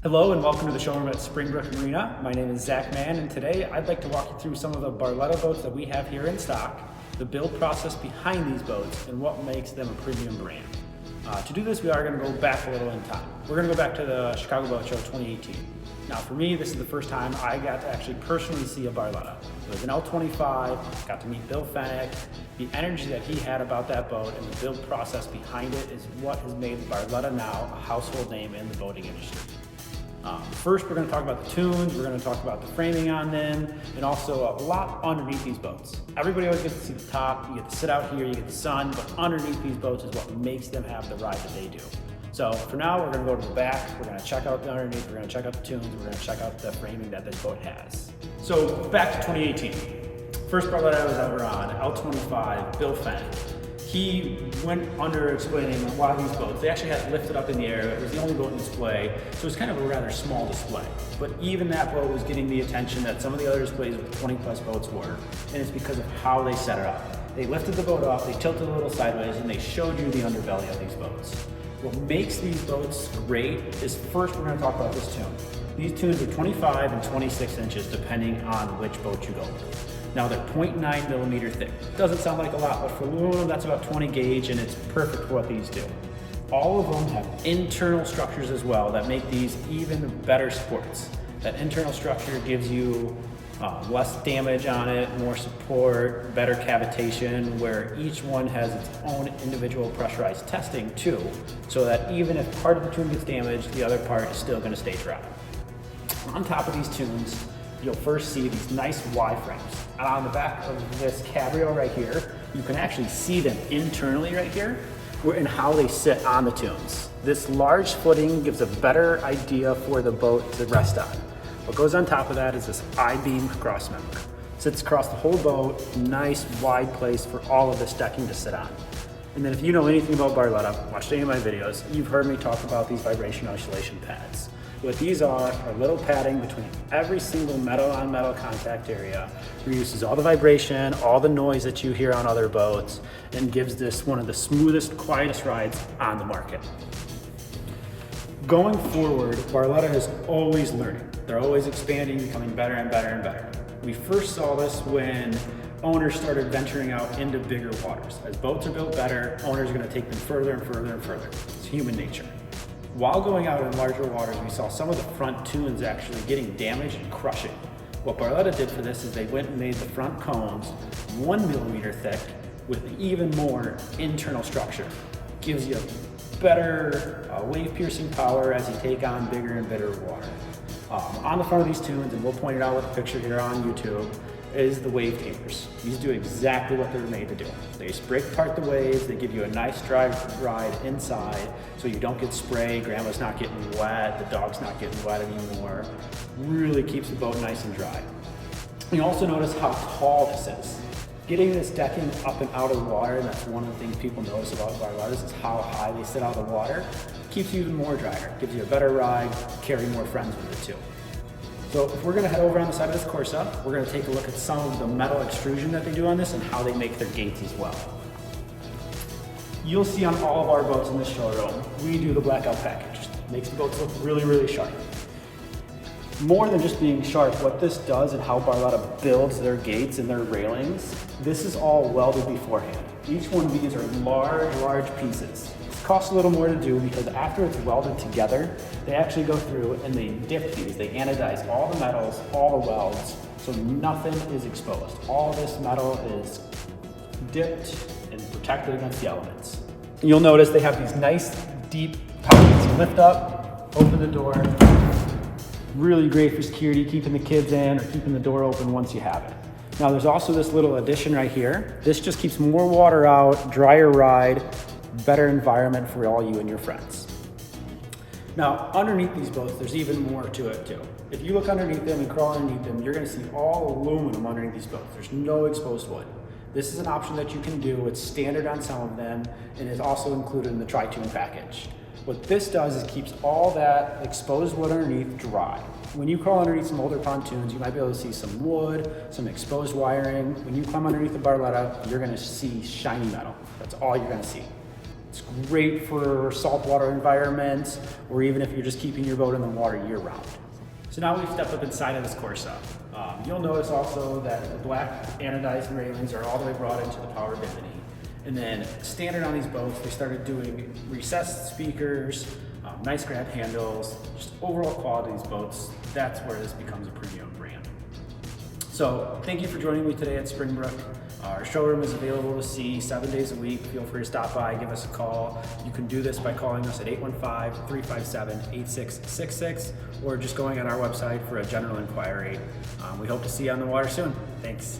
Hello and welcome to the showroom at Brook Marina. My name is Zach Mann, and today I'd like to walk you through some of the Barletta boats that we have here in stock, the build process behind these boats, and what makes them a premium brand. To do this, we are going to go back a little in time. We're going to go back to the Chicago Boat Show 2018. Now for me, this is the first time I got to actually personally see a Barletta. It was an L25, got to meet Bill Fennick. The energy that he had about that boat and the build process behind it is what has made the Barletta now a household name in the boating industry. First, we're going to talk about the toons, we're going to talk about the framing on them, and also a lot underneath these boats. Everybody always gets to see the top, you get to sit out here, you get the sun, but underneath these boats is what makes them have the ride that they do. So for now, we're going to go to the back, we're going to check out the underneath, we're going to check out the toons, we're going to check out the framing that this boat has. So back to 2018. First Barletta I was ever on, L25, Bill Fennick. He went under explaining why these boats, they actually had it lifted up in the air. It was the only boat in display, so it was kind of a rather small display. But even that boat was getting the attention that some of the other displays with 20 plus boats were, and it's because of how they set it up. They lifted the boat up, they tilted a little sideways, and they showed you the underbelly of these boats. What makes these boats great is first we're going to talk about this toon. These toons are 25 and 26 inches depending on which boat you go with. Now they're 0.9 millimeter thick. Doesn't sound like a lot, but for aluminum that's about 20 gauge and it's perfect for what these do. All of them have internal structures as well that make these even better sports. That internal structure gives you less damage on it, more support, better cavitation, where each one has its own individual pressurized testing too, so that even if part of the toon gets damaged, the other part is still going to stay dry. On top of these toons, you'll first see these nice Y frames. And on the back of this cabrio right here, you can actually see them internally right here and how they sit on the toons. This large footing gives a better idea for the boat to rest on. What goes on top of that is this I-beam cross member. Sits across the whole boat, nice wide place for all of this decking to sit on. And then if you know anything about Barletta, watched any of my videos, you've heard me talk about these vibration isolation pads. What these are little padding between every single metal on metal contact area, reduces all the vibration, all the noise that you hear on other boats, and gives this one of the smoothest, quietest rides on the market. Going forward, Barletta is always learning. They're always expanding, becoming better and better and better. We first saw this when owners started venturing out into bigger waters. As boats are built better, owners are going to take them further and further and further. It's human nature. While going out in larger waters, we saw some of the front toons actually getting damaged and crushing. What Barletta did for this is they went and made the front cones 1 millimeter thick with even more internal structure. Gives you a better wave piercing power as you take on bigger and bigger water. On the front of these toons, and we'll point it out with a picture here on YouTube, is the wave tamers. These do exactly what they're made to do. They break apart the waves, they give you a nice dry ride inside so you don't get spray, grandma's not getting wet, the dog's not getting wet anymore. Really keeps the boat nice and dry. You also notice how tall this is. Getting this decking up and out of the water, and that's one of the things people notice about Barlettas, is how high they sit out of the water. Keeps you even more drier, gives you a better ride, carry more friends with it too. So if we're going to head over on the side of this Corsa, we're going to take a look at some of the metal extrusion that they do on this and how they make their gates as well. You'll see on all of our boats in this showroom, we do the Blackout Package. It makes the boats look really, really sharp. More than just being sharp, what this does and how Barletta builds their gates and their railings, this is all welded beforehand. Each one of these are large pieces. Costs a little more to do because after it's welded together, they actually go through and they dip these, they anodize all the metals, all the welds, so nothing is exposed. All this metal is dipped and protected against the elements. You'll notice they have these nice deep pockets. You lift up, open the door. Really great for security, keeping the kids in or keeping the door open once you have it. Now there's also this little addition right here. This just keeps more water out, drier ride, better environment for all you and your friends. Now, underneath these boats, there's even more to it too. If you look underneath them and crawl underneath them, you're gonna see all aluminum underneath these boats. There's no exposed wood. This is an option that you can do. It's standard on some of them and is also included in the Tri-Toon package. What this does is keeps all that exposed wood underneath dry. When you crawl underneath some older pontoons, you might be able to see some wood, some exposed wiring. When you climb underneath the Barletta, you're gonna see shiny metal. That's all you're gonna see. It's great for saltwater environments, or even if you're just keeping your boat in the water year round. So now we've stepped up inside of this Corsa. You'll notice also that the black anodized railings are all the way brought into the power bimini. And then standard on these boats, they started doing recessed speakers, nice grab handles, just overall quality of these boats. That's where this becomes a premium brand. So thank you for joining me today at Springbrook. Our showroom is available to see 7 days a week. Feel free to stop by, give us a call. You can do this by calling us at 815-357-8666 or just going on our website for a general inquiry. We hope to see you on the water soon. Thanks.